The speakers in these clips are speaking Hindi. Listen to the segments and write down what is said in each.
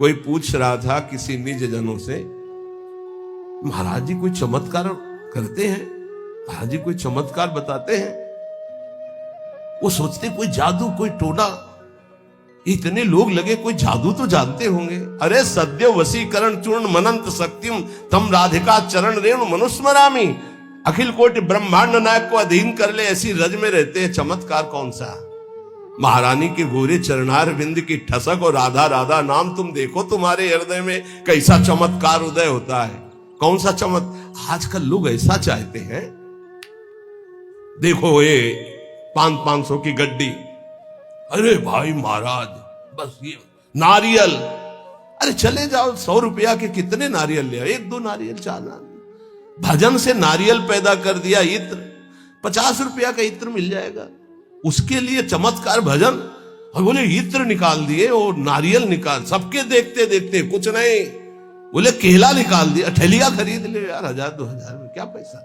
कोई पूछ रहा था किसी निज जनों से, महाराज जी कोई चमत्कार करते हैं, महाराज जी कोई चमत्कार बताते हैं? वो सोचते कोई जादू कोई टोना, इतने लोग लगे कोई जादू तो जानते होंगे। अरे सद्य वशीकरण चूर्ण मनंत शक्तिम तम राधिका चरण रेणु मनुस्मरामी, अखिल कोटि ब्रह्मांड नायक को अधीन कर ले ऐसी रज में रहते हैं, चमत्कार कौन सा? महारानी के गोरे चरणार बिंद की ठसक और राधा राधा नाम तुम देखो, तुम्हारे हृदय में कैसा चमत्कार उदय होता है। कौन सा आजकल लोग ऐसा चाहते हैं। देखो ये 500 की गड्डी, अरे भाई महाराज बस ये नारियल, अरे चले जाओ 100 रुपया के कितने नारियल ले, 1-2 नारियल 4 नारियल, भजन से नारियल पैदा कर दिया, इत्र 50 रुपया का इत्र मिल जाएगा, उसके लिए चमत्कार भजन। और बोले इत्र निकाल दिए और नारियल निकाल, सबके देखते देखते कुछ नहीं, बोले केला निकाल दिया, ठेलिया खरीद ले यार 1000-2000 में, क्या पैसा,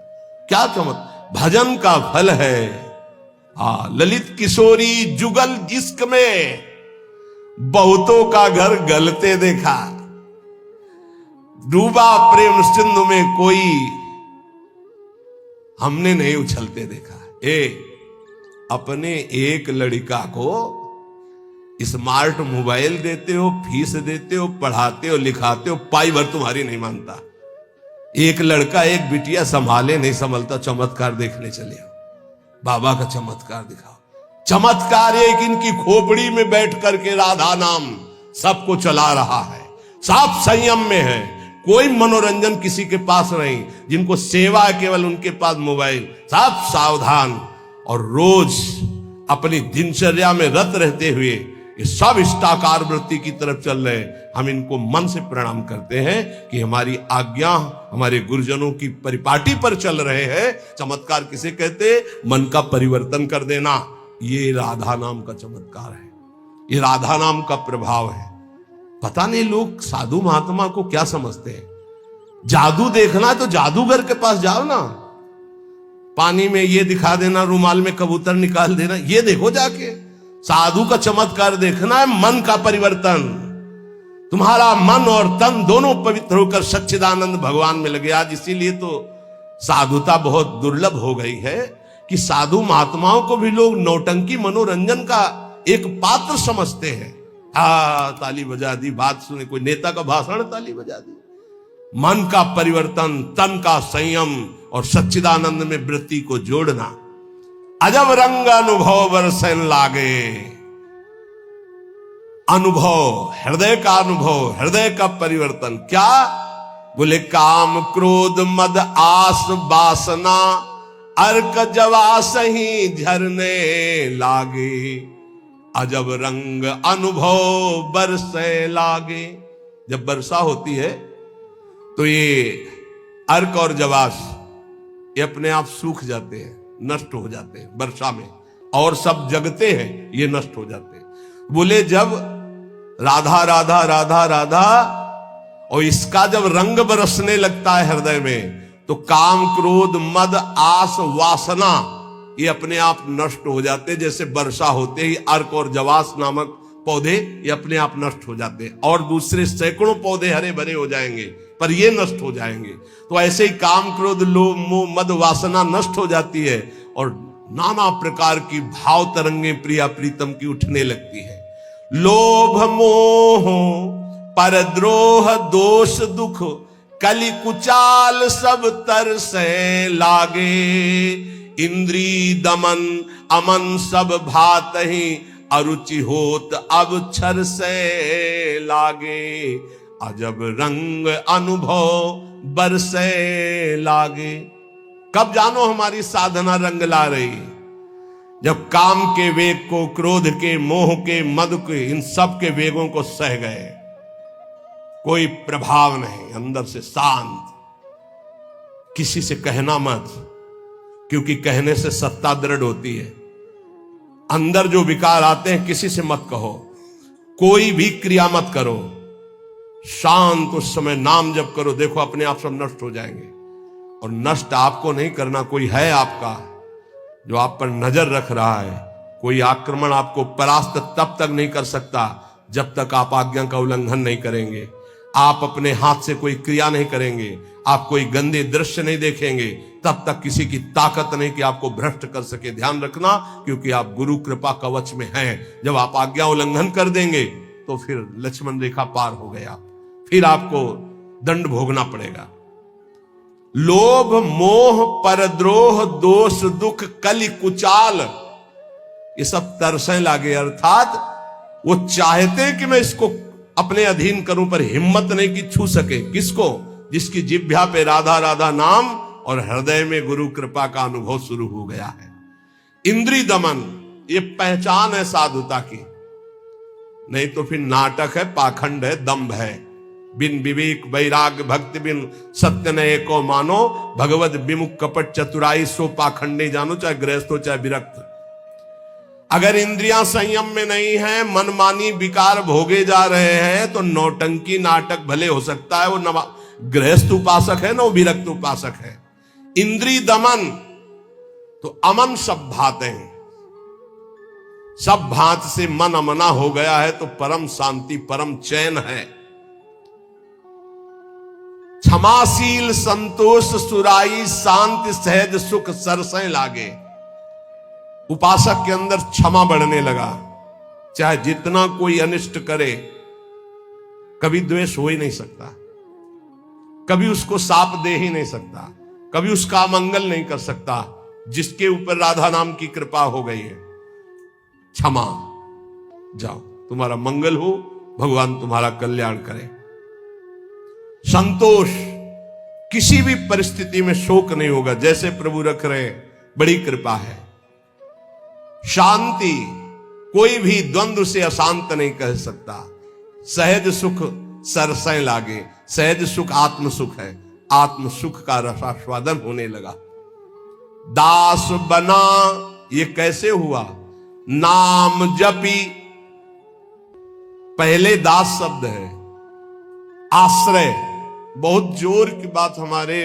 क्या चमत्कार। भजन का फल है। ललित किशोरी जुगल इश्क में बहुतों का घर गलते देखा, डूबा प्रेम सिंधु में कोई हमने नहीं उछलते देखा। अपने एक लड़का को स्मार्ट मोबाइल देते हो, फीस देते हो, पढ़ाते हो, लिखाते हो, पाई भर तुम्हारी नहीं मानता। एक लड़का एक बिटिया संभाले नहीं संभलता, चमत्कार देखने चले हो, बाबा का चमत्कार दिखाओ। चमत्कार एक इनकी खोपड़ी में बैठ करके राधा नाम सबको चला रहा है, साफ संयम में है, कोई मनोरंजन किसी के पास नहीं, जिनको सेवा है केवल उनके पास मोबाइल, साफ सावधान और रोज अपनी दिनचर्या में रत रहते हुए ये सब इष्टाकार वृत्ति की तरफ चल रहे हैं। हम इनको मन से प्रणाम करते हैं कि हमारी आज्ञा हमारे गुरुजनों की परिपाटी पर चल रहे हैं। चमत्कार किसे कहते? मन का परिवर्तन कर देना, ये राधा नाम का चमत्कार है, ये राधा नाम का प्रभाव है। पता नहीं लोग साधु महात्मा को क्या समझते हैं। जादू देखना तो जादूगर के पास जाओ ना, पानी में ये दिखा देना, रुमाल में कबूतर निकाल देना, ये देखो जाके। साधु का चमत्कार देखना है मन का परिवर्तन, तुम्हारा मन और तन दोनों पवित्र होकर सच्चिदानंद भगवान में लगे। आज इसीलिए तो साधुता बहुत दुर्लभ हो गई है कि साधु महात्माओं को भी लोग नौटंकी मनोरंजन का एक पात्र समझते हैं। ताली बजा दी, बात सुने, कोई नेता का भाषण, ताली बजा दी। मन का परिवर्तन, तन का संयम और सच्चिदानंद में वृत्ति को जोड़ना। अजब रंग अनुभव बरसन लागे, अनुभव हृदय का अनुभव, हृदय का परिवर्तन। क्या बोले? काम क्रोध मद आस वासना अर्क जवास ही झरने लागे, अजब रंग अनुभव बरसे लागे। जब वर्षा होती है तो ये अर्क और जवास ये अपने आप सूख जाते हैं, नष्ट हो जाते हैं वर्षा में, और सब जगते हैं, ये नष्ट हो जाते हैं। बोले जब राधा राधा राधा राधा और इसका जब रंग बरसने लगता है हृदय में, तो काम क्रोध मद आस वासना ये अपने आप नष्ट हो जाते। जैसे वर्षा होते ही अर्क और जवास नामक पौधे ये अपने आप नष्ट हो जाते हैं, और दूसरे सैकड़ों पौधे हरे भरे हो जाएंगे, पर ये नष्ट हो जाएंगे। तो ऐसे ही काम क्रोध लोभ मोह मद वासना नष्ट हो जाती है, और नाना प्रकार की भाव तरंगे प्रिया प्रीतम की उठने लगती है। लोभ मोह परद्रोह दोष दुख कलि कुचाल सब तरसे लागे, इंद्री दमन अमन सब भात ही अरुचि होत अब छर से लागे, अजब रंग अनुभव बरसे लागे। कब जानो हमारी साधना रंग ला रही? जब काम के वेग को, क्रोध के, मोह के, मद के, इन सब के वेगों को सह गए, कोई प्रभाव नहीं, अंदर से शांत। किसी से कहना मत, क्योंकि कहने से सत्ता दृढ़ होती है। अंदर जो विकार आते हैं किसी से मत कहो, कोई भी क्रिया मत करो, शांत उस समय नाम जप करो, देखो अपने आप सब नष्ट हो जाएंगे। और नष्ट आपको नहीं करना, कोई है आपका जो आप पर नजर रख रहा है। कोई आक्रमण आपको परास्त तब तक नहीं कर सकता जब तक आप आज्ञा का उल्लंघन नहीं करेंगे, आप अपने हाथ से कोई क्रिया नहीं करेंगे, आप कोई गंदे दृश्य नहीं देखेंगे, तब तक किसी की ताकत नहीं कि आपको भ्रष्ट कर सके। ध्यान रखना, क्योंकि आप गुरु कृपा कवच में हैं। जब आप आज्ञा उल्लंघन कर देंगे तो फिर लक्ष्मण रेखा पार हो गया, फिर आपको दंड भोगना पड़ेगा। लोभ मोह परद्रोह दोष दुख कलि कुचाल, ये सब तरसें लागे, अर्थात वो चाहते कि मैं इसको अपने अधीन करूं, पर हिम्मत नहीं कि छू सके। किसको? जिसकी जिह्वा पे राधा राधा नाम और हृदय में गुरु कृपा का अनुभव शुरू हो गया है। इंद्रिय दमन, ये पहचान है साधुता की, नहीं तो फिर नाटक है, पाखंड है, दंभ है। बिन विवेक वैराग्य भक्ति बिन सत्य नये को मानो, भगवत विमुख कपट चतुराई सो पाखंडे जानो। चाहे गृहस्थ हो चाहे विरक्त, अगर इंद्रियां संयम में नहीं है, मनमानी विकार भोगे जा रहे हैं, तो नौटंकी नाटक भले हो सकता है, वो गृहस्थ उपासक है ना, वो विरक्त उपासक है। इंद्रिय दमन तो अमन सब भाते हैं, सब भांत से मन अमना हो गया है तो परम शांति परम चैन है। क्षमाशील संतोष सुराई शांति सहज सुख सरसें लागे। उपासक के अंदर क्षमा बढ़ने लगा, चाहे जितना कोई अनिष्ट करे, कभी द्वेष हो ही नहीं सकता, कभी उसको साप दे ही नहीं सकता, कभी उसका मंगल नहीं कर सकता, जिसके ऊपर राधा नाम की कृपा हो गई है। क्षमा, जाओ, तुम्हारा मंगल हो, भगवान तुम्हारा कल्याण करे। संतोष, किसी भी परिस्थिति में शोक नहीं होगा, जैसे प्रभु रख रहे, बड़ी कृपा है। शांति, कोई भी द्वंद्व से अशांत नहीं कह सकता। सहज सुख सरसें लागे, सहज सुख आत्म सुख है, आत्म सुख का रसास्वादन होने लगा। दास बना, ये कैसे हुआ? नाम जपी, पहले दास शब्द है, आश्रय। बहुत जोर की बात हमारे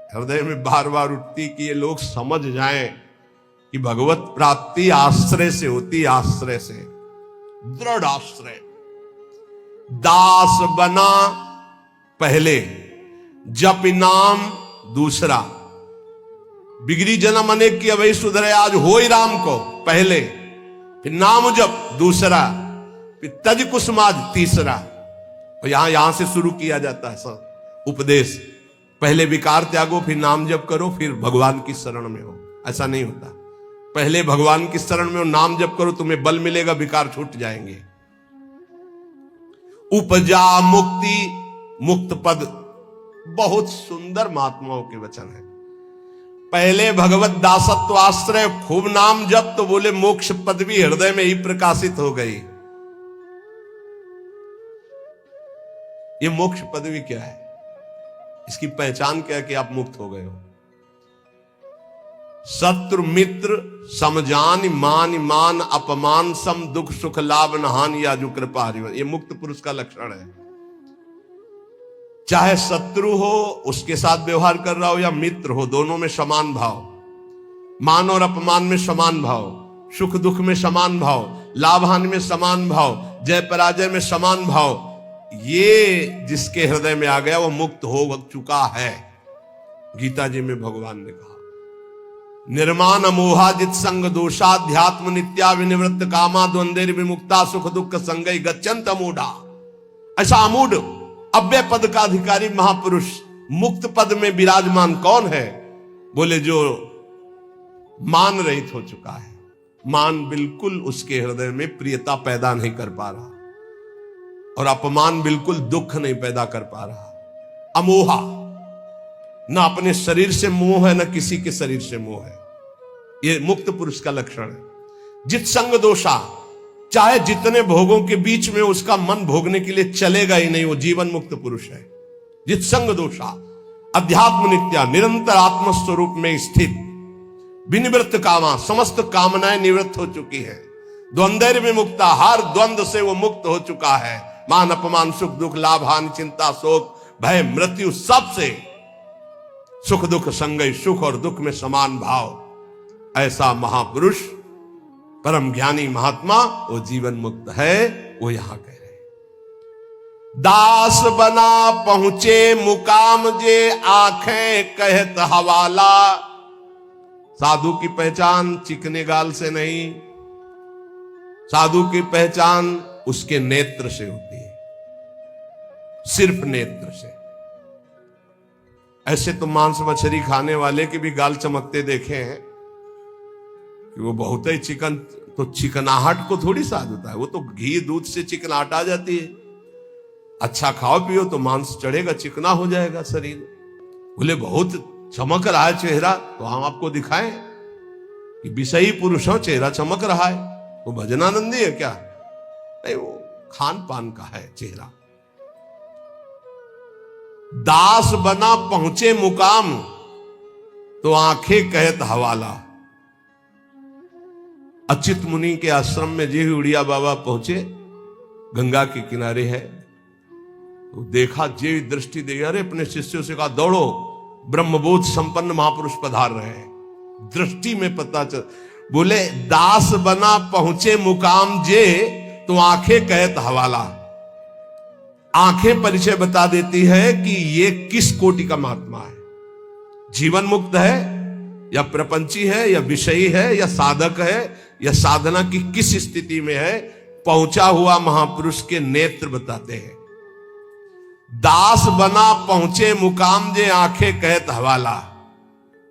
हृदय में बार बार उठती कि ये लोग समझ जाएं कि भगवत प्राप्ति आश्रय से होती, आश्रय से, दृढ़ आश्रय। दास बना पहले, जप नाम दूसरा। बिगड़ी जन्म अनेक की अवै सुधरे, आज हो ही राम को पहले, फिर नाम जप दूसरा, फिर तज कुसुमाज तीसरा। और यहां से शुरू किया जाता है सब उपदेश। पहले विकार त्यागो, फिर नाम जप करो, फिर भगवान की शरण में हो। ऐसा नहीं होता, पहले भगवान की शरण में हो, नाम जप करो, तुम्हें बल मिलेगा, विकार छूट जाएंगे। उपजा मुक्ति, मुक्त पद, बहुत सुंदर महात्माओं के वचन है। पहले भगवत दासत्व आश्रय, खूब नाम जप, तो बोले मोक्ष पदवी हृदय में ही प्रकाशित हो गई। ये मोक्ष पदवी क्या है? इसकी पहचान क्या है कि आप मुक्त हो गए हो। शत्रु मित्र समजान मान मान अपमान सम दुख सुख लाभ नहान याजु कृपा हरिवन, ये मुक्त पुरुष का लक्षण है। चाहे शत्रु हो उसके साथ व्यवहार कर रहा हो, या मित्र हो, दोनों में समान भाव, मान और अपमान में समान भाव, सुख दुख में समान भाव, लाभ हानि में समान भाव, जय पराजय में समान भाव। ये जिसके हृदय में आ गया वो मुक्त हो चुका है। गीता जी में भगवान ने कहा, निर्माण अमोहाजित संग दोषाध्यात्म नित्या विनिवृत्त कामा द्वंद्वेर विमुक्ता सुख दुख संगई गच्छन्त अमूढ़ा। ऐसा अमूढ़ अव्यय पद का अधिकारी महापुरुष मुक्त पद में विराजमान कौन है? बोले जो मान रहित हो चुका है। मान बिल्कुल उसके हृदय में प्रियता पैदा नहीं कर पा रहा, और अपमान बिल्कुल दुख नहीं पैदा कर पा रहा। अमोहा, ना अपने शरीर से मोह है, ना किसी के शरीर से मोह है। ये मुक्त पुरुष का लक्षण है। जित संग दोषा, चाहे जितने भोगों के बीच में उसका मन भोगने के लिए चलेगा ही नहीं, वो जीवन मुक्त पुरुष है। जित संग दोषा, अध्यात्म नित्या, निरंतर आत्मस्वरूप में स्थित, विनिवृत्त कामा, समस्त कामनाएं निवृत्त हो चुकी है। द्वंद्व में मुक्ता, हर द्वंद्व से वो मुक्त हो चुका है। मान अपमान सुख दुख लाभ हानि चिंता शोक भय मृत्यु, सबसे सुख दुख संगय, सुख और दुख में समान भाव। ऐसा महापुरुष परम ज्ञानी महात्मा वो जीवन मुक्त है। वो यहां कह रहे हैं। दास बना पहुंचे मुकाम जे आंखें कहत हवाला। साधु की पहचान चिकने गाल से नहीं, साधु की पहचान उसके नेत्र से होती है, सिर्फ नेत्र से। ऐसे तो मांस मछली खाने वाले के भी गाल चमकते देखे हैं कि वो बहुत ही चिकन, तो चिकनाहट को थोड़ी साधुता है, वो तो घी दूध से चिकनाहट आ जाती है। अच्छा खाओ पियो तो मांस चढ़ेगा, चिकना हो जाएगा शरीर। बोले बहुत चमक रहा है चेहरा, तो हम आपको दिखाएं कि विषयी पुरुष हो, चेहरा चमक रहा है, वो भजनानंदी है क्या? नहीं, वो खान पान का है चेहरा। दास बना पहुंचे मुकाम तो आंखें कहत हवाला। अच्युत मुनि के आश्रम में जी उड़िया बाबा पहुंचे, गंगा के किनारे है, तो देखा, जे दृष्टि दे, अरे अपने शिष्यों से कहा दौड़ो, ब्रह्मबोध संपन्न महापुरुष पधार रहे हैं। दृष्टि में पता चल, बोले दास बना पहुंचे मुकाम जे तो आंखें कहत हवाला। आंखें परिचय बता देती है कि ये किस कोटि का महात्मा है, जीवन मुक्त है या प्रपंची है या विषयी है या साधक है या साधना की किस स्थिति में है। पहुंचा हुआ महापुरुष के नेत्र बताते हैं। दास बना पहुंचे मुकाम जे आंखें कहत हवाला।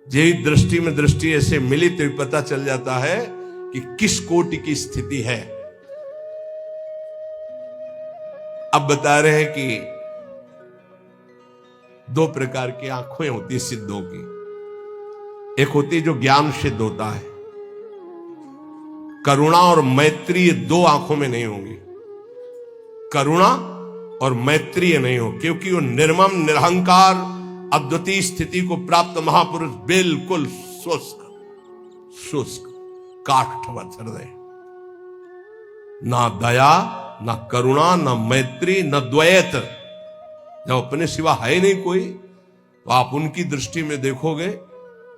जे दृष्टि में दृष्टि ऐसे मिली तो पता चल जाता है कि किस कोटि की स्थिति है। अब बता रहे हैं कि दो प्रकार की आंखें होती है सिद्धों की। एक होती है जो ज्ञान सिद्ध होता है, करुणा और मैत्री, ये दो आंखों में नहीं होंगी। करुणा और मैत्री नहीं हो, क्योंकि वो निर्मम निरहंकार अद्वितीय स्थिति को प्राप्त महापुरुष बिल्कुल शुष्क काष्ठवत हृदय, ना दया ना करुणा ना मैत्री न द्वैत। जब अपने सिवा है नहीं कोई, तो आप उनकी दृष्टि में देखोगे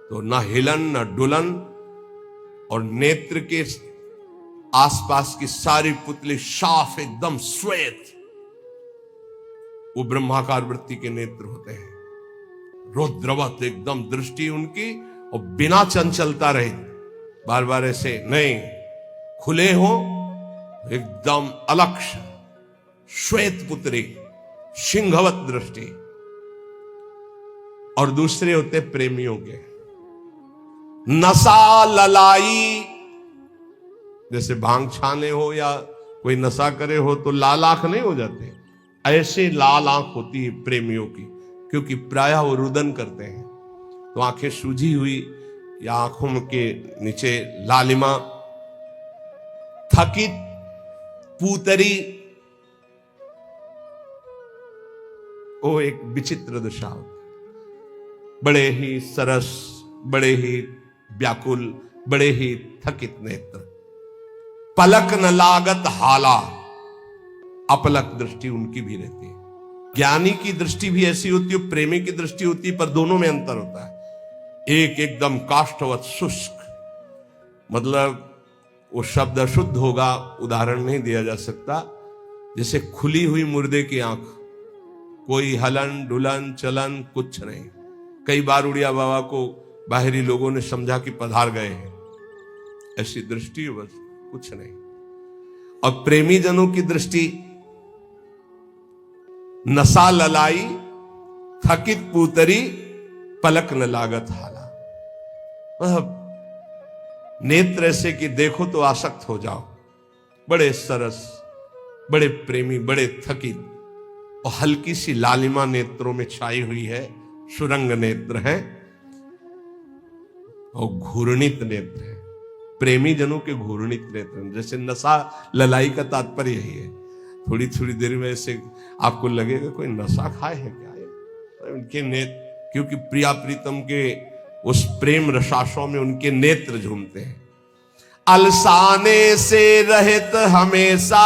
तो ना हिलन ना डुलन, और नेत्र के आसपास की सारी पुतली साफ एकदम श्वेत, वो ब्रह्माकार वृत्ति के नेत्र होते हैं। रुद्रवत एकदम दृष्टि उनकी, और बिना चंचलता रहे, बार बार ऐसे नहीं, खुले हो एकदम अलक्ष श्वेत पुत्री, सिंहवत दृष्टि। और दूसरे होते प्रेमियों के नशा ललाई, जैसे भांग छाने हो या कोई नशा करे हो तो लाल आंख नहीं हो जाते, ऐसे लाल आंख होती है प्रेमियों की, क्योंकि प्रायः वो रुदन करते हैं, तो आंखें सूजी हुई या आंखों के नीचे लालिमा, थकित पूतरी, वो एक विचित्र दशा होती, बड़े ही सरस, बड़े ही व्याकुल, बड़े ही थकित नेत्र, पलक न लागत हाला, अपलक दृष्टि उनकी भी रहती है। ज्ञानी की दृष्टि भी ऐसी होती है, प्रेमी की दृष्टि होती है, पर दोनों में अंतर होता है। एक एकदम काष्ठवत शुष्क, मतलब वो शब्द अशुद्ध होगा, उदाहरण नहीं दिया जा सकता, जैसे खुली हुई मुर्दे की आंख, कोई हलन डुलन चलन कुछ नहीं। कई बार उड़िया बाबा को बाहरी लोगों ने समझा कि पधार गए हैं, ऐसी दृष्टि बस कुछ नहीं। और प्रेमी जनों की दृष्टि नशा ललाई, थकित पूतरी, पलक न लागत हाला, मतलब नेत्र ऐसे कि देखो तो आसक्त हो जाओ, बड़े सरस, बड़े प्रेमी, बड़े थकित, और हल्की सी लालिमा नेत्रों में छाई हुई है, सुरंग नेत्र है और घूर्णित नेत्र है। प्रेमी जनों के घूर्णित नेत्र, जैसे नशा ललाई का तात्पर्य यही है। थोड़ी थोड़ी देर में ऐसे आपको लगेगा कोई नशा खाए है क्या है? उनके नेत्र, क्योंकि प्रिया प्रीतम के उस प्रेम रसाशों में उनके नेत्र झूमते हैं। अलसाने से रहित हमेशा,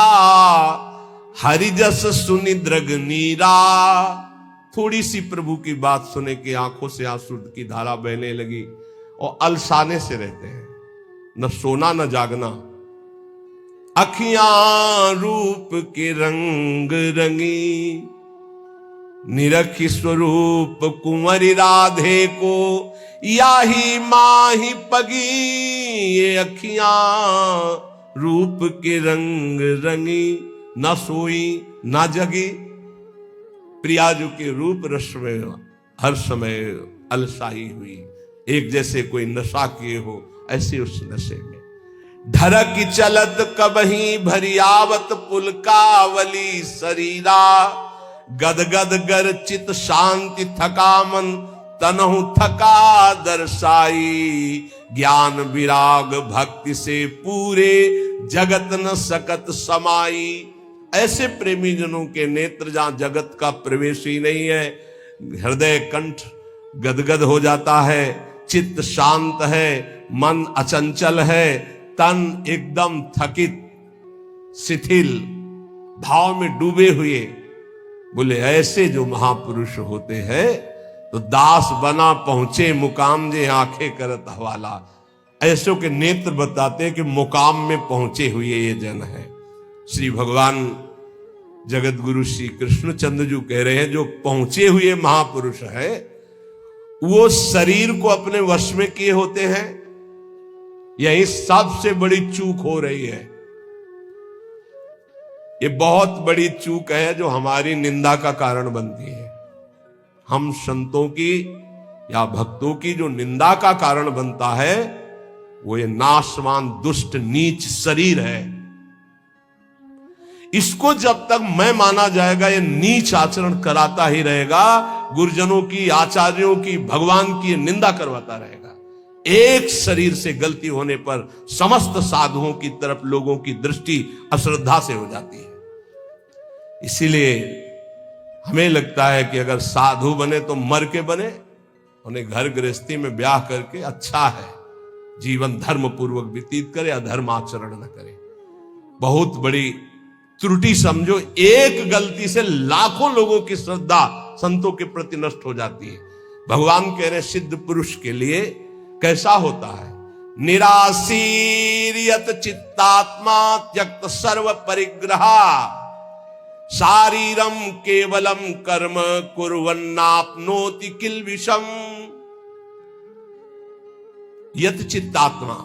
हरिजस सुनि द्रग नीरा। थोड़ी सी प्रभु की बात सुने कि आंखों से आंसू की धारा बहने लगी, और अलसाने से रहते हैं, न सोना न जागना, अखियां रूप के रंग रंगी, निरखी स्वरूप कुंवरी राधे को, याही माही पगी। ये अखियां रूप के रंग रंगी, न सोई न जगी। प्रियाजू के रूप रस में हर समय अलसाई हुई, एक जैसे कोई नशा किए हो ऐसे उस नशे में। ढरक चलत कबही भरियावत पुलकावली शरीरा, गदगद गर चित शांति थका मन, तनहु थका दर्शाई। ज्ञान विराग भक्ति से पूरे, जगत न सकत समाई। ऐसे प्रेमी जनों के नेत्र जहां जगत का प्रवेश ही नहीं है, हृदय कंठ गदगद हो जाता है, चित्त शांत है, मन अचंचल है, तन एकदम थकित शिथिल भाव में डूबे हुए। बोले ऐसे जो महापुरुष होते हैं तो दास बना पहुंचे मुकाम जे आंखें करत हवाला। ऐसों के नेत्र बताते हैं कि मुकाम में पहुंचे हुए ये जन है। श्री भगवान जगत गुरु श्री कृष्ण चंद्र जी कह रहे हैं जो पहुंचे हुए महापुरुष है वो शरीर को अपने वश में किए होते हैं। यही सबसे बड़ी चूक हो रही है। ये बहुत बड़ी चूक है जो हमारी निंदा का कारण बनती है। हम संतों की या भक्तों की जो निंदा का कारण बनता है वो ये नाशवान दुष्ट नीच शरीर है। इसको जब तक मैं माना जाएगा ये नीच आचरण कराता ही रहेगा, गुरुजनों की, आचार्यों की, भगवान की निंदा करवाता रहेगा। एक शरीर से गलती होने पर समस्त साधुओं की तरफ लोगों की दृष्टि अश्रद्धा से हो जाती है। इसीलिए हमें लगता है कि अगर साधु बने तो मर के बने, उन्हें घर गृहस्थी में ब्याह करके अच्छा है, जीवन धर्म पूर्वक व्यतीत करे, अधर्म आचरण न करे। बहुत बड़ी त्रुटि समझो, एक गलती से लाखों लोगों की श्रद्धा संतों के प्रति नष्ट हो जाती है। भगवान कह रहे सिद्ध पुरुष के लिए कैसा होता है, निराशीर्यत चित्तात्मा त्यक्त सर्व परिग्रहा, शारीरम केवलम कर्म कुर्वन्नाप्नोति किल्बिषम। यत चित्तात्मा,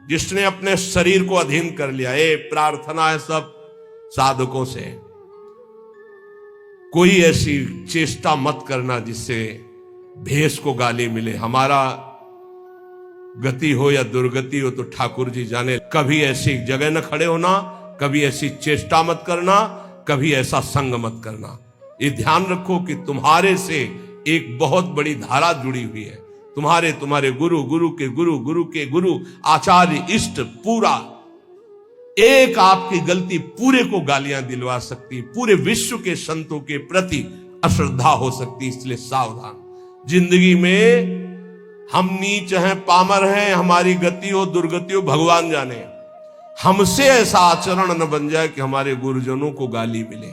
जिसने अपने शरीर को अधीन कर लिया। ये प्रार्थना है सब साधकों से, कोई ऐसी चेष्टा मत करना जिससे भेष को गाली मिले। हमारा गति हो या दुर्गति हो तो ठाकुर जी जाने। कभी ऐसी जगह न खड़े होना, कभी ऐसी चेष्टा मत करना, कभी ऐसा संग मत करना। ये ध्यान रखो कि तुम्हारे से एक बहुत बड़ी धारा जुड़ी हुई है। तुम्हारे गुरु, गुरु के गुरु, गुरु के गुरु, आचार्य, इष्ट, पूरा। एक आपकी गलती पूरे को गालियां दिलवा सकती, पूरे विश्व के संतों के प्रति अश्रद्धा हो सकती। इसलिए सावधान। जिंदगी में हम नीच हैं, पामर हैं, हमारी गति हो दुर्गति हो भगवान जाने। हमसे ऐसा आचरण न बन जाए कि हमारे गुरुजनों को गाली मिले।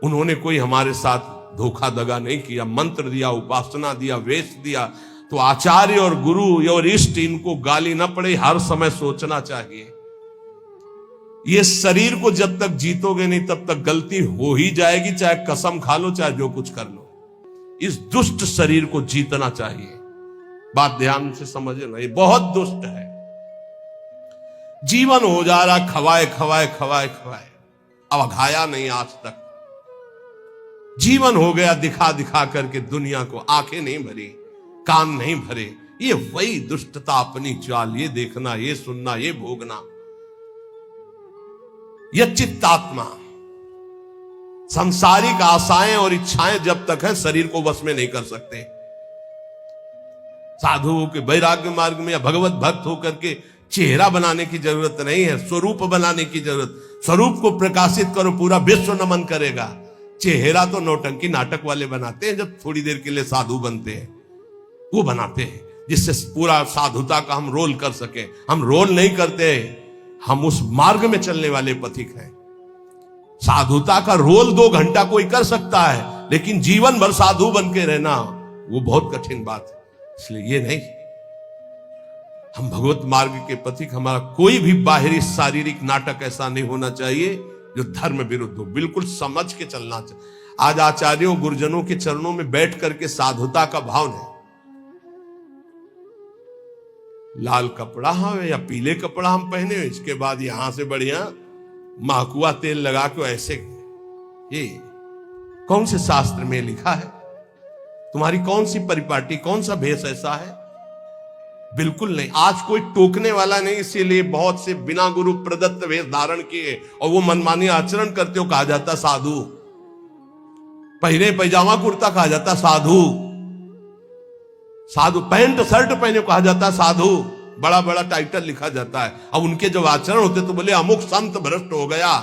उन्होंने कोई हमारे साथ धोखा दगा नहीं किया, मंत्र दिया, उपासना दिया, वेश दिया, तो आचार्य और गुरु और इष्ट इनको गाली न पड़े, हर समय सोचना चाहिए। ये शरीर को जब तक जीतोगे नहीं तब तक गलती हो ही जाएगी, चाहे कसम खा लो, चाहे जो कुछ कर लो। इस दुष्ट शरीर को जीतना चाहिए। बात ध्यान से समझना, ये बहुत दुष्ट है। जीवन हो जा रहा खवाए खवाए खवाए खवाए, अब घाया नहीं आज तक। जीवन हो गया दिखा दिखा करके दुनिया को, आंखें नहीं भरी, कान नहीं भरे। ये वही दुष्टता अपनी चाल, ये देखना, ये सुनना, ये भोगना। यह चित्तात्मा सांसारिक आशाएं और इच्छाएं जब तक है शरीर को वश में नहीं कर सकते। साधुओं के वैराग्य मार्ग में या भगवत भक्त होकर के चेहरा बनाने की जरूरत नहीं है, स्वरूप बनाने की जरूरत। स्वरूप को प्रकाशित करो, पूरा विश्व नमन करेगा। चेहरा तो नौटंकी नाटक वाले बनाते हैं, जब थोड़ी देर के लिए साधु बनते हैं वो बनाते हैं, जिससे पूरा साधुता का हम रोल कर सके। हम रोल नहीं करते, हम उस मार्ग में चलने वाले पथिक हैं। साधुता का रोल 2 घंटा कोई कर सकता है, लेकिन जीवन भर साधु बन के रहना वो बहुत कठिन बात है। इसलिए ये नहीं। हम भगवत मार्ग के पथिक, हमारा कोई भी बाहरी शारीरिक नाटक ऐसा नहीं होना चाहिए जो धर्म विरुद्ध हो। बिल्कुल समझ के चलना चाहिए। आज आचार्यों गुरुजनों के चरणों में बैठ करके साधुता का भाव नहीं। लाल कपड़ा हो या पीले कपड़ा हम पहने हो, इसके बाद यहां से बढ़िया माकुआ तेल लगा के ऐसे, ये कौन से शास्त्र में लिखा है? तुम्हारी कौन सी परिपाटी, कौन सा भेष ऐसा है? बिल्कुल नहीं। आज कोई टोकने वाला नहीं, इसीलिए बहुत से बिना गुरु प्रदत्त वेश धारण किए और वो मनमानी आचरण करते हो, कहा जाता साधु। पहने पैजामा कुर्ता कहा जाता साधु। साधु पैंट शर्ट पहने कहा जाता साधु। बड़ा बड़ा टाइटल लिखा जाता है। अब उनके जब आचरण होते तो बोले अमुक संत भ्रष्ट हो गया।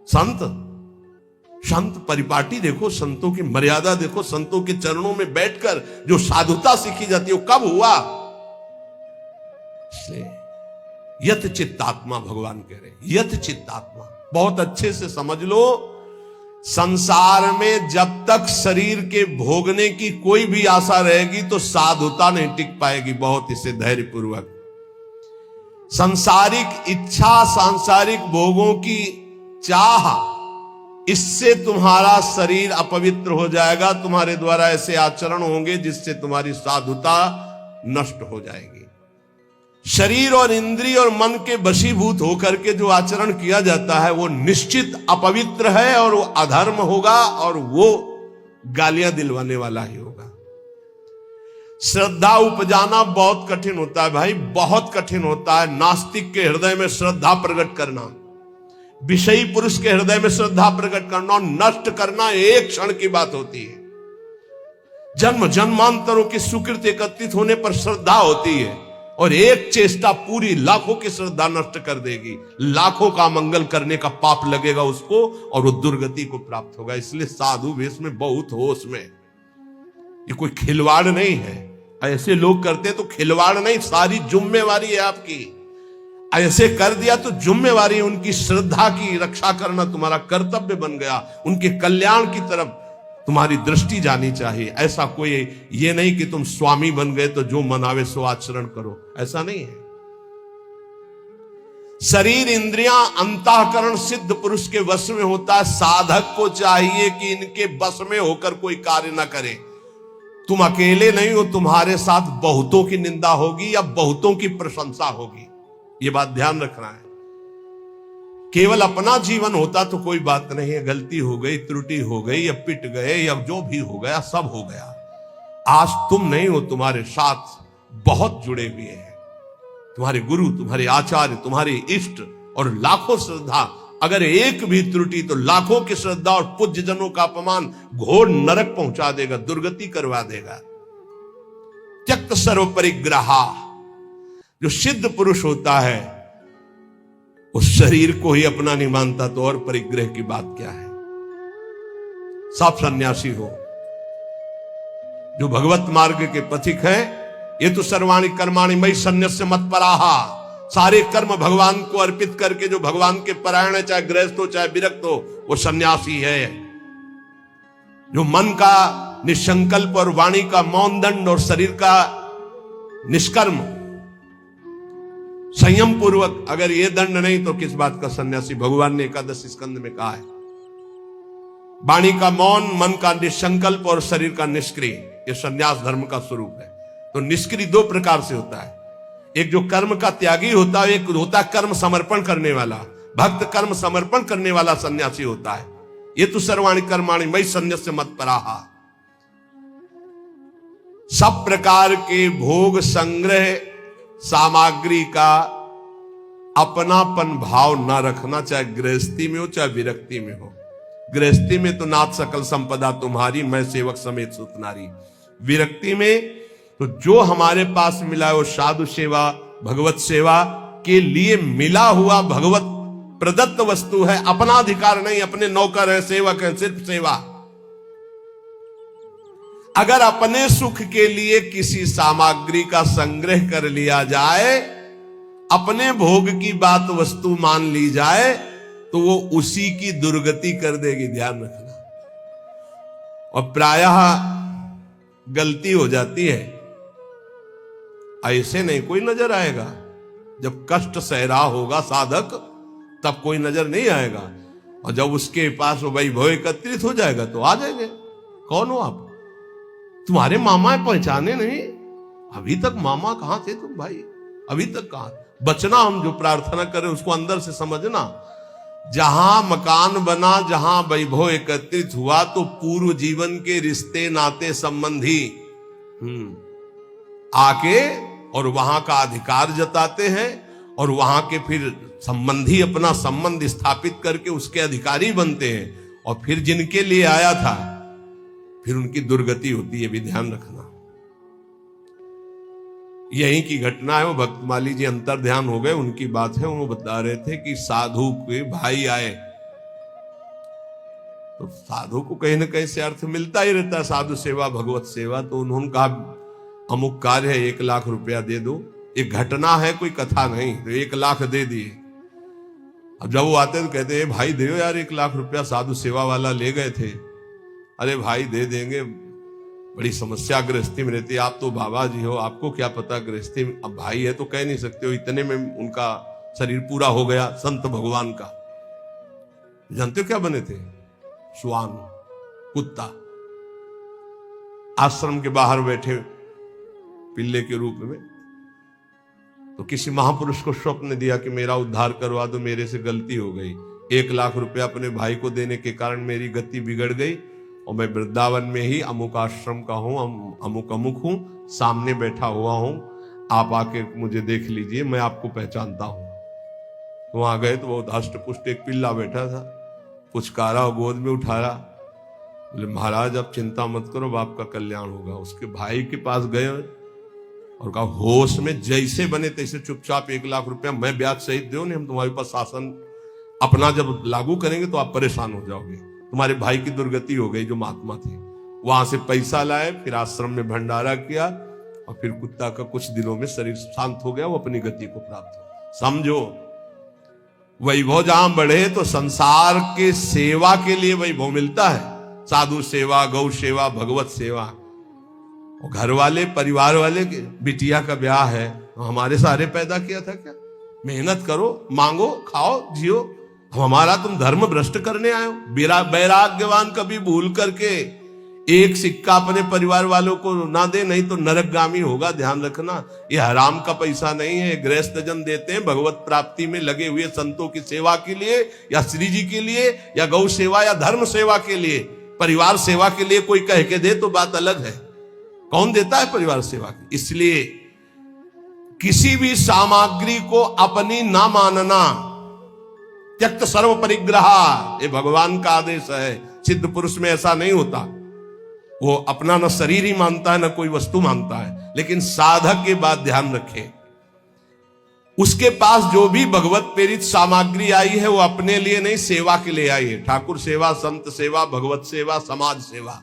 संत परिपाटी देखो, संतों की मर्यादा देखो, संतों के चरणों में बैठकर जो साधुता सीखी जाती है वो कब हुआ? यत चित्तात्मा भगवान कह रहे, यत चित्तात्मा। बहुत अच्छे से समझ लो, संसार में जब तक शरीर के भोगने की कोई भी आशा रहेगी तो साधुता नहीं टिक पाएगी। बहुत इसे धैर्य पूर्वक, सांसारिक इच्छा, सांसारिक भोगों की चाह, इससे तुम्हारा शरीर अपवित्र हो जाएगा। तुम्हारे द्वारा ऐसे आचरण होंगे जिससे तुम्हारी साधुता नष्ट हो जाएगी। शरीर और इंद्रिय और मन के वशीभूत होकर के जो आचरण किया जाता है वो निश्चित अपवित्र है और वो अधर्म होगा और वो गालियां दिलवाने वाला ही होगा। श्रद्धा उपजाना बहुत कठिन होता है भाई, बहुत कठिन होता है। नास्तिक के हृदय में श्रद्धा प्रकट करना, विषयी पुरुष के हृदय में श्रद्धा प्रकट करना और नष्ट करना एक क्षण की बात होती है। जन्म जन्मांतरों की सुकृत एकत्रित होने पर श्रद्धा होती है और एक चेष्टा पूरी लाखों की श्रद्धा नष्ट कर देगी। लाखों का मंगल करने का पाप लगेगा उसको और वो दुर्गति को प्राप्त होगा। इसलिए साधु वेश में बहुत होश में, ये कोई खिलवाड़ नहीं है। ऐसे लोग करते तो खिलवाड़ नहीं, सारी जिम्मेवारी है आपकी। ऐसे कर दिया तो जिम्मेवारी, उनकी श्रद्धा की रक्षा करना तुम्हारा कर्तव्य बन गया। उनके कल्याण की तरफ तुम्हारी दृष्टि जानी चाहिए। ऐसा कोई ये नहीं कि तुम स्वामी बन गए तो जो मनावे सो आचरण करो, ऐसा नहीं है। शरीर इंद्रियां अंतःकरण सिद्ध पुरुष के वश में होता है। साधक को चाहिए कि इनके वश में होकर कोई कार्य ना करे। तुम अकेले नहीं हो, तुम्हारे साथ बहुतों की निंदा होगी या बहुतों की प्रशंसा होगी। ये बात ध्यान रखना है। केवल अपना जीवन होता तो कोई बात नहीं है, गलती हो गई, त्रुटि हो गई या पिट गए या जो भी हो गया सब हो गया। आज तुम नहीं हो, तुम्हारे साथ बहुत जुड़े हुए हैं, तुम्हारे गुरु, तुम्हारे आचार्य, तुम्हारे इष्ट और लाखों श्रद्धा। अगर एक भी त्रुटि तो लाखों की श्रद्धा और पूज्य जनों का अपमान घोर नरक पहुंचा देगा, दुर्गति करवा देगा। त्यक्त सर्व परिग्रहा, जो सिद्ध पुरुष होता है उस शरीर को ही अपना नहीं मानता तो और परिग्रह की बात क्या है। सब सन्यासी हो जो भगवत मार्ग के पथिक हैं, ये तो सर्वाणि कर्माणि मयि सन्न्यस्य मत्पराहा, सारे कर्म भगवान को अर्पित करके जो भगवान के परायण है, चाहे गृहस्थ हो चाहे विरक्त हो, वो सन्यासी है। जो मन का निसंकल्प और वाणी का मौन दंड और शरीर का निष्कर्म संयम पूर्वक, अगर ये दंड नहीं तो किस बात का सन्यासी। भगवान ने एकादश स्कंद में कहा है, वाणी का मौन, मन का निसंकल्प और शरीर का निष्क्रिय, ये सन्यास धर्म का स्वरूप है। तो निष्क्रिय दो प्रकार से होता है, एक जो कर्म का त्यागी होता है, एक होता है कर्म समर्पण करने वाला। भक्त कर्म समर्पण करने वाला सन्यासी होता है। ये तो सर्वाणि कर्माणि मयि सन्न्यस्य मत्पराहा। सब प्रकार के भोग संग्रह सामग्री का अपनापन भाव ना रखना, चाहे गृहस्थी में हो चाहे विरक्ति में हो। गृहस्थी में तो नाथ सकल संपदा तुम्हारी, मैं सेवक समेत सुत नारी। विरक्ति में तो जो हमारे पास मिला है वो साधु सेवा, भगवत सेवा के लिए मिला हुआ भगवत प्रदत्त वस्तु है। अपना अधिकार नहीं, अपने नौकर है, सेवक है, सिर्फ सेवा। अगर अपने सुख के लिए किसी सामग्री का संग्रह कर लिया जाए, अपने भोग की बात वस्तु मान ली जाए, तो वो उसी की दुर्गति कर देगी, ध्यान रखना। और प्रायः गलती हो जाती है, ऐसे नहीं कोई नजर आएगा। जब कष्ट सह रहा होगा साधक तब कोई नजर नहीं आएगा, और जब उसके पास वो वैभव एकत्रित हो जाएगा तो आ जाएंगे। कौन हो आप? तुम्हारे मामा पहचाने नहीं? अभी तक मामा कहां थे तुम भाई? अभी तक कहां? बचना, हम जो प्रार्थना करें उसको अंदर से समझना। जहां मकान बना, जहां वैभव एकत्रित हुआ, तो पूर्व जीवन के रिश्ते नाते संबंधी आके और वहां का अधिकार जताते हैं, और वहां के फिर संबंधी अपना संबंध स्थापित करके उसके अधिकारी बनते हैं, और फिर जिनके लिए आया था फिर उनकी दुर्गति होती है। भी ध्यान रखना। यही की घटना है। वो भक्तमाली जी अंतर ध्यान हो गए, उनकी बात है। वो बता रहे थे कि साधु के भाई आए, तो साधु को कहीं ना कहीं से अर्थ मिलता ही रहता है, साधु सेवा भगवत सेवा। तो उन्होंने कहा अमुक कार्य है, 1 लाख रुपया दे दो। एक घटना है, कोई कथा नहीं। तो 1 लाख दे दिए। अब जब वो आते तो कहते हैं भाई दे यार 1 लाख रुपया, साधु सेवा वाला ले गए थे। अरे भाई दे देंगे, बड़ी समस्या गृहस्थी में रहती है। आप तो बाबा जी हो, आपको क्या पता गृहस्थी में। अब भाई है तो कह नहीं सकते हो। इतने में उनका शरीर पूरा हो गया संत भगवान का। जानते हो क्या बने थे? श्वान, कुत्ता। आश्रम के बाहर बैठे पिल्ले के रूप में। तो किसी महापुरुष को स्वप्न दिया कि मेरा उद्धार करवा दो, मेरे से गलती हो गई। 1 लाख रुपया अपने भाई को देने के कारण मेरी गति बिगड़ गई, और मैं वृंदावन में ही अमुक आश्रम का हूं, अमुक हूं, सामने बैठा हुआ हूं, आप आके मुझे देख लीजिए, मैं आपको पहचानता हूं। तो वहां गए तो वो हष्ट पुष्ट एक पिल्ला बैठा था, पुचकारा और गोद में उठाया। बोले महाराज आप चिंता मत करो, बाप का कल्याण होगा। उसके भाई के पास गए और कहा होश में जैसे बने तैसे चुपचाप 1 लाख रुपया मैं ब्याज सहित दो, नहीं हम तुम्हारे पास शासन अपना जब लागू करेंगे तो आप परेशान हो जाओगे। तुम्हारे भाई की दुर्गति हो गई जो महात्मा थे। वहां से पैसा लाए, फिर आश्रम में भंडारा किया, और फिर कुत्ता का कुछ दिनों में शरीर शांत हो गया, वो अपनी गति को प्राप्त हो। समझो, वैभव जहां बढ़े तो संसार के सेवा के लिए वैभव मिलता है। साधु सेवा, गौ सेवा, भगवत सेवा। और घर वाले परिवार वाले के बिटिया का ब्याह है तो हमारे सारे पैदा किया था क्या? मेहनत करो, मांगो, खाओ, जियो। हमारा तुम धर्म भ्रष्ट करने आए हो। वैराग्यवान कभी भूल करके एक सिक्का अपने परिवार वालों को ना दे, नहीं तो नरकगामी होगा। ध्यान रखना, ये हराम का पैसा नहीं है। गृहस्थ जन देते हैं भगवत प्राप्ति में लगे हुए संतों की सेवा के लिए, या श्री जी के लिए, या गौ सेवा या धर्म सेवा के लिए। परिवार सेवा के लिए कोई कह के दे तो बात अलग है। कौन देता है परिवार सेवा की? इसलिए किसी भी सामग्री को अपनी ना मानना, त्यक्त सर्व परिग्रह, ये भगवान का आदेश है। सिद्ध पुरुष में ऐसा नहीं होता। वो अपना न शरीर ही मानता है, न कोई वस्तु मानता है। लेकिन साधक के बात ध्यान रखे, उसके पास जो भी भगवत प्रेरित सामग्री आई है वो अपने लिए नहीं, सेवा के लिए आई है। ठाकुर सेवा, संत सेवा, भगवत सेवा, समाज सेवा।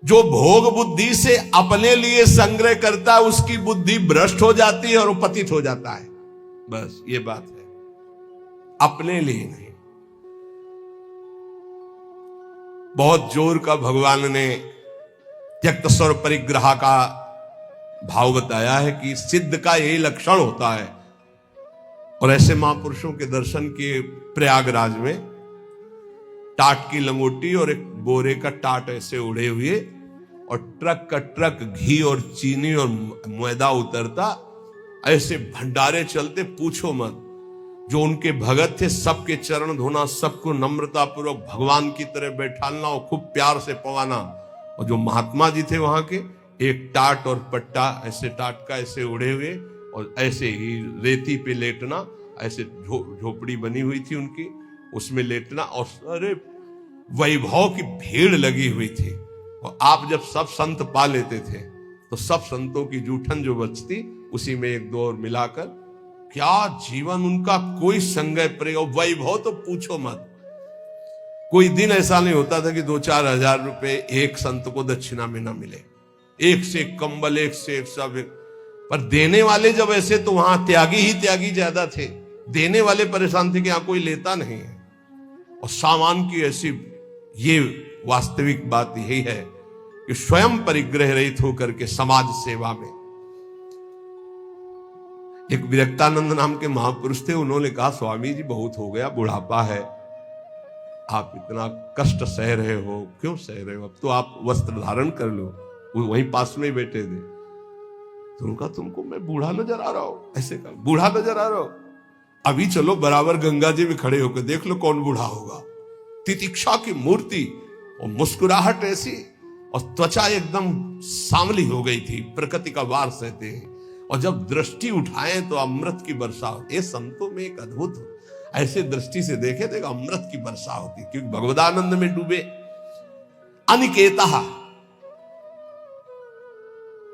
जो भोग बुद्धि से अपने लिए संग्रह करता है उसकी बुद्धि भ्रष्ट हो जाती है और वो पतित हो जाता है। बस ये बात है, अपने लिए नहीं। बहुत जोर का भगवान ने त्यक्त स्वर परिग्रह का भाव बताया है कि सिद्ध का यही लक्षण होता है। और ऐसे महापुरुषों के दर्शन किए प्रयागराज में, टाट की लंगोटी और एक बोरे का टाट ऐसे उड़े हुए, और ट्रक का ट्रक घी और चीनी और मैदा उतरता, ऐसे भंडारे चलते, पूछो मत। जो उनके भगत थे सबके चरण धोना, सबको नम्रता पूर्वक भगवान की तरह बैठालना और खूब प्यार से पवाना। और जो महात्मा जी थे वहां के, एक टाट और पट्टा ऐसे टाट का ऐसे उड़े हुए, और ऐसे ही रेती पे लेटना, ऐसे झोपड़ी बनी हुई थी उनकी, उसमें लेटना। और अरे वैभव की भीड़ लगी हुई थी। और आप जब सब संत पा लेते थे तो सब संतों की जूठन जो बचती उसी में एक दो और मिलाकर, क्या जीवन उनका, कोई संगय प्रयोग, वैभव तो पूछो मत। कोई दिन ऐसा नहीं होता था कि 2-4 हजार रुपए एक संत को दक्षिणा में ना मिले। एक से एक कंबल, एक से एक सब। पर देने वाले जब ऐसे, तो वहां त्यागी ही त्यागी ज्यादा थे। देने वाले परेशान थे कि यहां कोई लेता नहीं है। और सामान की ऐसी, ये वास्तविक बात यही है कि स्वयं परिग्रह रहित होकर के समाज सेवा में एक विरक्तानंद नाम के महापुरुष थे, उन्होंने कहा स्वामी जी बहुत हो गया, बुढ़ापा है, आप इतना कष्ट सह रहे हो, क्यों सह रहे हो, अब तो आप वस्त्र धारण कर लो। वो वहीं पास में ही बैठे थे। तो उनका तुमको मैं बूढ़ा नजर आ रहा हूं, ऐसे कहा बूढ़ा नजर आ रहा हूं, अभी चलो बराबर गंगा जी में खड़े होकर देख लो कौन बूढ़ा होगा। तितिक्षा की मूर्ति और मुस्कुराहट ऐसी, और त्वचा एकदम सांवली हो गई थी, प्रकृति का वार सहते हैं, और जब दृष्टि उठाए तो अमृत की वर्षा होती है। संतों में एक अद्भुत, ऐसे दृष्टि से देखे तो अमृत की वर्षा होती, क्योंकि भगवदानंद में डूबे। अनिकेता,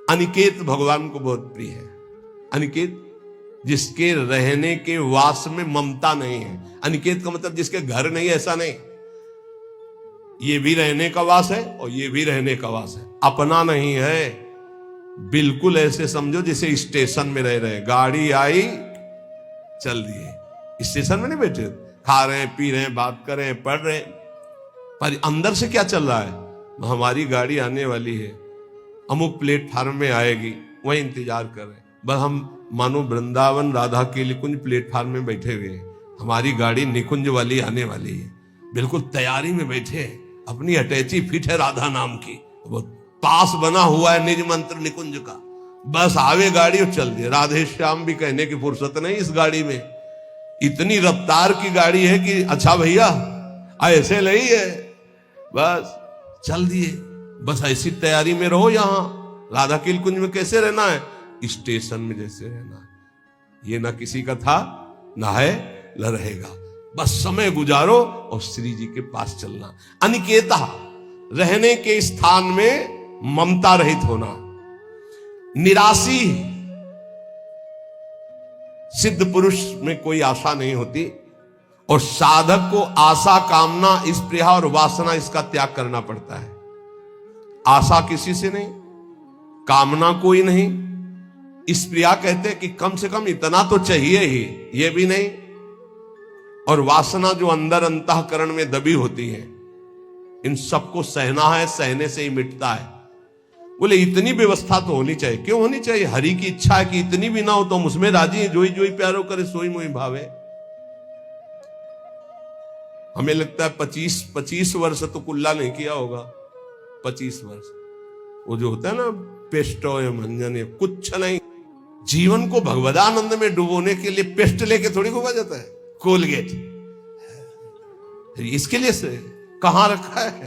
अनिकेत भगवान को बहुत प्रिय है। अनिकेत जिसके रहने के वास में ममता नहीं है। अनिकेत का मतलब जिसके घर नहीं, ऐसा नहीं, ये भी रहने का वास है और ये भी रहने का वास है, अपना नहीं है। बिल्कुल ऐसे समझो जैसे स्टेशन में रह रहे, गाड़ी आई चल दिए, स्टेशन में नहीं बैठे, खा रहे हैं, पी रहे हैं, बात कर रहे हैं, पढ़ रहे हैं, पर अंदर से क्या चल रहा है, हमारी गाड़ी आने वाली है, अमुक प्लेटफार्म में आएगी, वही इंतजार कर रहे हैं। बस हम मानो वृंदावन राधा के निकुंज प्लेटफार्म में बैठे हुए हैं, हमारी गाड़ी निकुंज वाली आने वाली है, बिल्कुल तैयारी में बैठे हैं, अपनी अटैची फिट है राधा नाम की, वो पास बना हुआ है निज मंत्र निकुंज का, बस आवे गाड़ी और चल दिए। राधे श्याम भी कहने की फुर्सत नहीं इस गाड़ी में, इतनी रफ्तार की गाड़ी है कि अच्छा भैया ऐसे नहीं है, बस चल दिए। बस ऐसी तैयारी में रहो, यहां राधा के कुंज में कैसे रहना है, स्टेशन में जैसे रहना है। ये ना किसी का था, ना है, न रहेगा, बस समय गुजारो और श्री जी के पास चलना। अनिकेता, रहने के स्थान में ममता रहित होना। निराशी, सिद्ध पुरुष में कोई आशा नहीं होती, और साधक को आशा, कामना, स्पृहा और वासना इसका त्याग करना पड़ता है। आशा किसी से नहीं, कामना कोई नहीं, स्पृहा कहते कि कम से कम इतना तो चाहिए ही, ये भी नहीं, और वासना जो अंदर अंतःकरण में दबी होती है, इन सबको सहना है, सहने से ही मिटता है। बोले इतनी व्यवस्था तो होनी चाहिए, क्यों होनी चाहिए, हरि की इच्छा है कि इतनी भी ना हो तो हम उसमें राजी हैं, जोई जोई प्यारो करे सोई मोई भावे। हमें लगता है 25 वर्ष तो कुल्ला नहीं किया होगा, 25 वर्ष वो जो होता है ना पेस्टो या मंजन या कुछ नहीं, जीवन को भगवदानंद में डुबोने के लिए पेस्ट लेके थोड़ी घूमा जाता है, कोलगेट इसके लिए से कहां रखा है।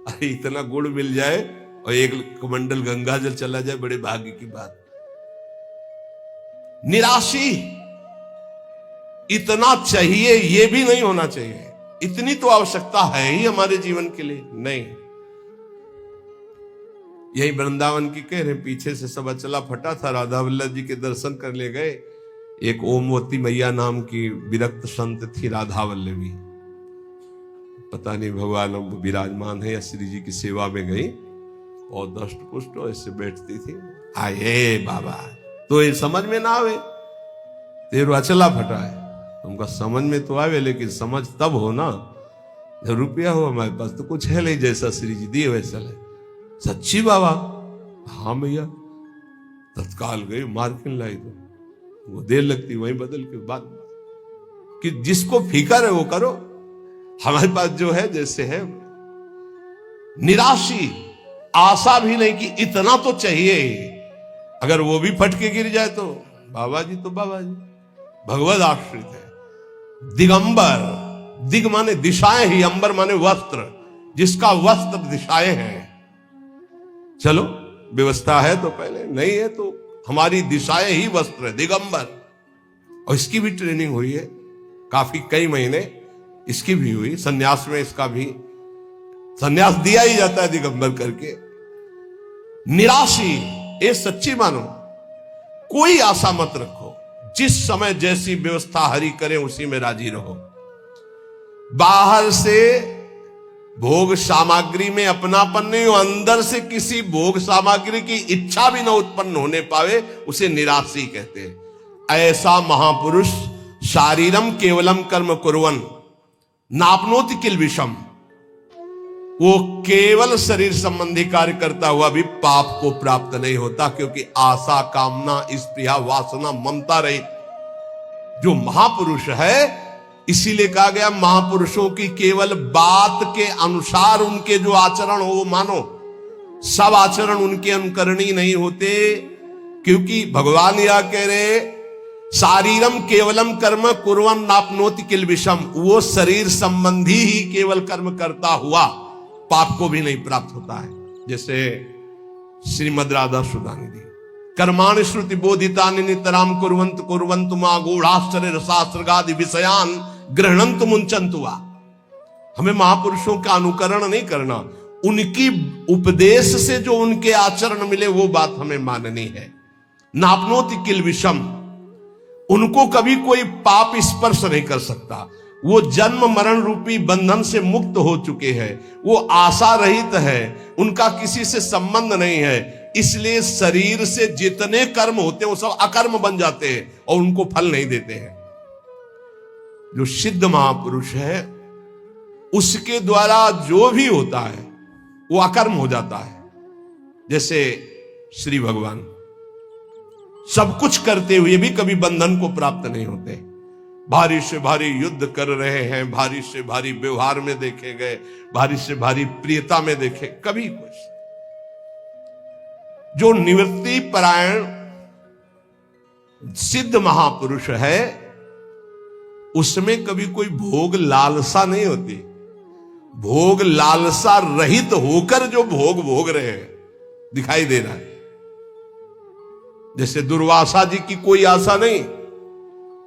अरे इतना गुड़ मिल जाए और एक कमंडल गंगा जल चला जाए, बड़े भाग्य की बात। निराशी, इतना चाहिए ये भी नहीं होना चाहिए, इतनी तो आवश्यकता है ही हमारे जीवन के लिए, नहीं। यही वृंदावन की कह रहे, पीछे से सब अचला फटा था, राधा वल्लभ जी के दर्शन कर ले गए। एक ओमवती मैया नाम की विरक्त संत थी राधा वल्लभी, पता नहीं भगवान विराजमान है या श्री जी की सेवा में गई, और दष्ट पुष्ट ऐसे बैठती थी। आए बाबा तो ये समझ में ना आवे, तेरो अचला फटा है, तुमका समझ में तो आवे, लेकिन समझ तब हो ना जब रुपया हो हमारे पास, तो कुछ है नहीं, जैसा श्री जी दिए वैसा ले। सच्ची बाबा, हाँ भैया, तत्काल गई मार्किन लाई, तो वो देर लगती वहीं बदल के बाद, कि जिसको फिकर है वो करो, हमारे पास जो है जैसे है। निराशी, आशा भी नहीं कि इतना तो चाहिए, अगर वो भी फटके गिर जाए तो बाबा जी तो बाबा जी, भगवद आश्रित है। दिगंबर, दिग माने दिशाएं ही, अंबर माने वस्त्र, जिसका वस्त्र दिशाएं हैं। चलो व्यवस्था है तो पहले, नहीं है तो हमारी दिशाएं ही वस्त्र है, दिगंबर। और इसकी भी ट्रेनिंग हुई है काफी, कई महीने इसकी भी हुई, सन्यास में इसका भी सन्यास दिया ही जाता है दिगंबर करके। निराशी, ये सच्ची मानो, कोई आशा मत रखो, जिस समय जैसी व्यवस्था हरि करे उसी में राजी रहो। बाहर से भोग सामग्री में अपनापन नहीं हो, अंदर से किसी भोग सामग्री की इच्छा भी न उत्पन्न होने पावे, उसे निराशी कहते हैं। ऐसा महापुरुष शारीरम केवलम कर्म कुर्वन् नाप्नोति किल विषम, वो केवल शरीर संबंधी कार्य करता हुआ भी पाप को प्राप्त नहीं होता, क्योंकि आशा, कामना, स्पृहा, वासना, ममता रहित जो महापुरुष है, इसीलिए कहा गया महापुरुषों की केवल बात के अनुसार उनके जो आचरण हो वो मानो। सब आचरण उनके अनुकरणीय नहीं होते, क्योंकि भगवान यह कह रहे शारीरम केवलम कर्म कुर्वन् नाप्नोति किल विषम, वो शरीर संबंधी ही केवल कर्म करता हुआ पाप को भी नहीं प्राप्त होता है। जैसे श्रीमद राधा सुदानी दी, कर्माणि श्रुति बोधितानि नितराम कुर्वन्तु कुर्वन्तु मा गूढ़ाश्चर्य रसास्त्रगादि विषयान गृह्णन्तु मुंचन्तु वा। हमें महापुरुषों का अनुकरण नहीं करना, उनकी उपदेश से जो उनके आचरण मिले वो बात हमें माननी है। नाप्नोति किल विषम, उनको कभी कोई पाप स्पर्श नहीं कर सकता। वो जन्म मरण रूपी बंधन से मुक्त हो चुके हैं, वो आशा रहित है, उनका किसी से संबंध नहीं है। इसलिए शरीर से जितने कर्म होते हैं वो सब अकर्म बन जाते हैं और उनको फल नहीं देते हैं। जो सिद्ध महापुरुष है उसके द्वारा जो भी होता है वो अकर्म हो जाता है। जैसे श्री भगवान सब कुछ करते हुए भी कभी बंधन को प्राप्त नहीं होते। भारी से भारी युद्ध कर रहे हैं, भारी से भारी व्यवहार में देखे गए, भारी से भारी प्रियता में देखे, कभी कुछ। जो निवृत्ति परायण सिद्ध महापुरुष है उसमें कभी कोई भोग लालसा नहीं होती। भोग लालसा रहित होकर जो भोग रहे हैं दिखाई दे रहा है। जैसे दुर्वासा जी की कोई आशा नहीं,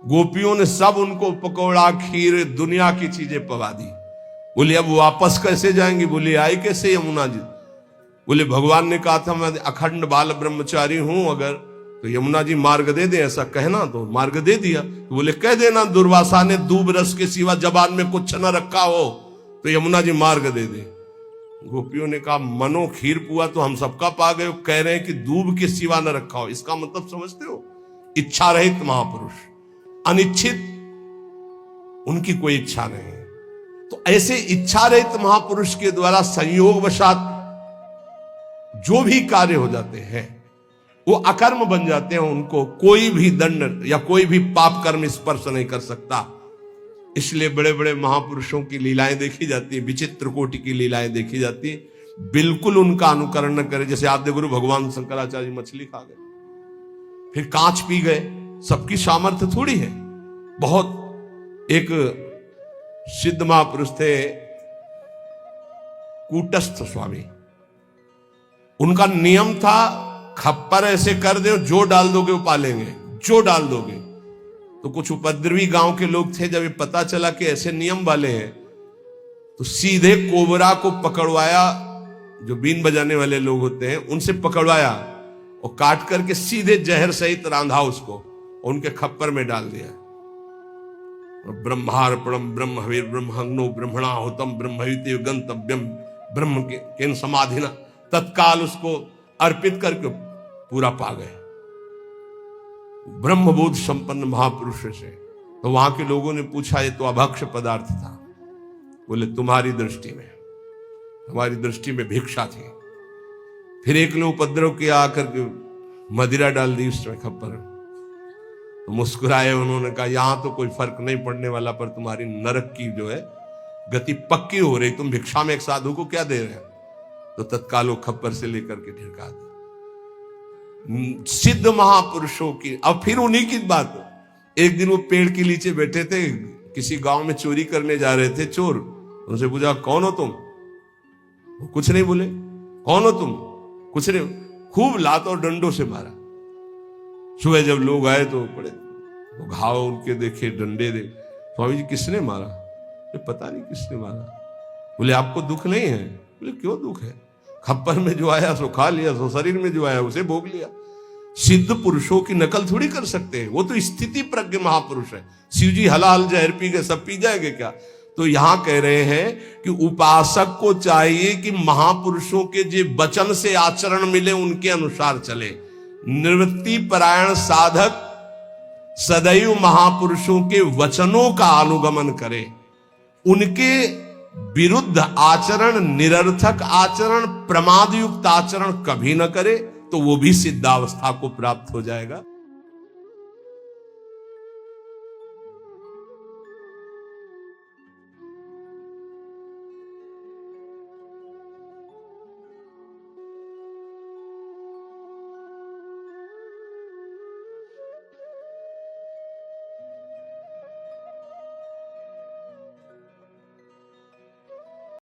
गोपियों ने सब उनको पकौड़ा, खीर, दुनिया की चीजें पवा दी। बोले अब वापस कैसे जाएंगे? बोले आई कैसे यमुना जी? बोले भगवान ने कहा था मैं अखंड बाल ब्रह्मचारी हूं, अगर तो यमुना जी मार्ग दे दे, ऐसा कहना। तो मार्ग दे दिया। तो बोले कह देना दुर्वासा ने दूब रस के सिवा जबान में कुछ न रखा हो तो यमुना जी मार्ग दे दे। गोपियों ने कहा मनो खीर पुआ तो हम सबका पा गए, कह रहे हैं कि दूब के सिवा न रखा हो। इसका मतलब समझते हो? इच्छा रहित महापुरुष, अनिच्छित, उनकी कोई इच्छा नहीं है। तो ऐसे इच्छा रहित महापुरुष के द्वारा संयोग वशात जो भी कार्य हो जाते हैं वो अकर्म बन जाते हैं। उनको कोई भी दंड या कोई भी पाप कर्म स्पर्श नहीं कर सकता। इसलिए बड़े बड़े महापुरुषों की लीलाएं देखी जाती है, विचित्र कोटि की लीलाएं देखी जाती है। बिल्कुल उनका अनुकरण न करे। जैसे आद्य गुरु भगवान शंकराचार्य मछली खा गए, फिर कांच पी गए, सबकी सामर्थ्य थोड़ी है। बहुत एक सिद्ध महापुरुष थे कूटस्थ स्वामी, उनका नियम था खप्पर ऐसे कर दो, जो डाल दोगे वो पालेंगे, जो डाल दोगे। तो कुछ उपद्रवी गांव के लोग थे, जब ये पता चला कि ऐसे नियम वाले हैं तो सीधे कोबरा को पकड़वाया, जो बीन बजाने वाले लोग होते हैं उनसे पकड़वाया और काट करके सीधे जहर सहित रांधा उसको, उनके खप्पर में डाल दिया। ब्रह्मार्पणम ब्रह्म हविर ब्रह्मणो ब्रह्मणा होतम ब्रह्मयुति गंतव्यम ब्रह्म के समाधिना, तत्काल उसको अर्पित करके पूरा पा गए ब्रह्मबोध संपन्न महापुरुष से। तो वहां के लोगों ने पूछा ये तो अभक्ष्य पदार्थ था। बोले तुम्हारी दृष्टि में, हमारी दृष्टि में भिक्षा थी। फिर एक ने उपद्रव किया, आकर के मदिरा डाल दी उसमें खप्पर। तो मुस्कुराए, उन्होंने कहा यहां तो कोई फर्क नहीं पड़ने वाला, पर तुम्हारी नरक की जो है गति पक्की हो रही। तुम भिक्षा में एक साधु को क्या दे रहे हैं? तो तत्काल वो खप्पर से लेकर के ढिड़का दे। सिद्ध महापुरुषों की। अब फिर उन्हीं की बात, एक दिन वो पेड़ के नीचे बैठे थे, किसी गांव में चोरी करने जा रहे थे चोर। उनसे पूछा कौन हो तुम? वो कुछ नहीं बोले। कौन हो तुम? कुछ नहीं। खूब लात और डंडों से मारा। सुबह जब लोग आए तो बड़े वो घाव उनके देखे, डंडे दे। स्वामी जी किसने मारा? ये पता नहीं किसने मारा। बोले आपको दुख नहीं है? बोले क्यों दुख है? खप्पर में जो आया सो खा लिया, सो शरीर में जो आया उसे भोग लिया। सिद्ध पुरुषों की नकल थोड़ी कर सकते हैं, वो तो स्थिति प्रज्ञ महापुरुष है। शिव जी हलाल जहर पी गए, सब पी जाएंगे क्या? तो यहां कह रहे हैं कि उपासक को चाहिए कि महापुरुषों के जो वचन से आचरण मिले उनके अनुसार चले। निवृत्ति परायण साधक सदैव महापुरुषों के वचनों का अनुगमन करे, उनके विरुद्ध आचरण, निरर्थक आचरण, प्रमाद युक्त आचरण कभी न करे तो वो भी सिद्धावस्था को प्राप्त हो जाएगा।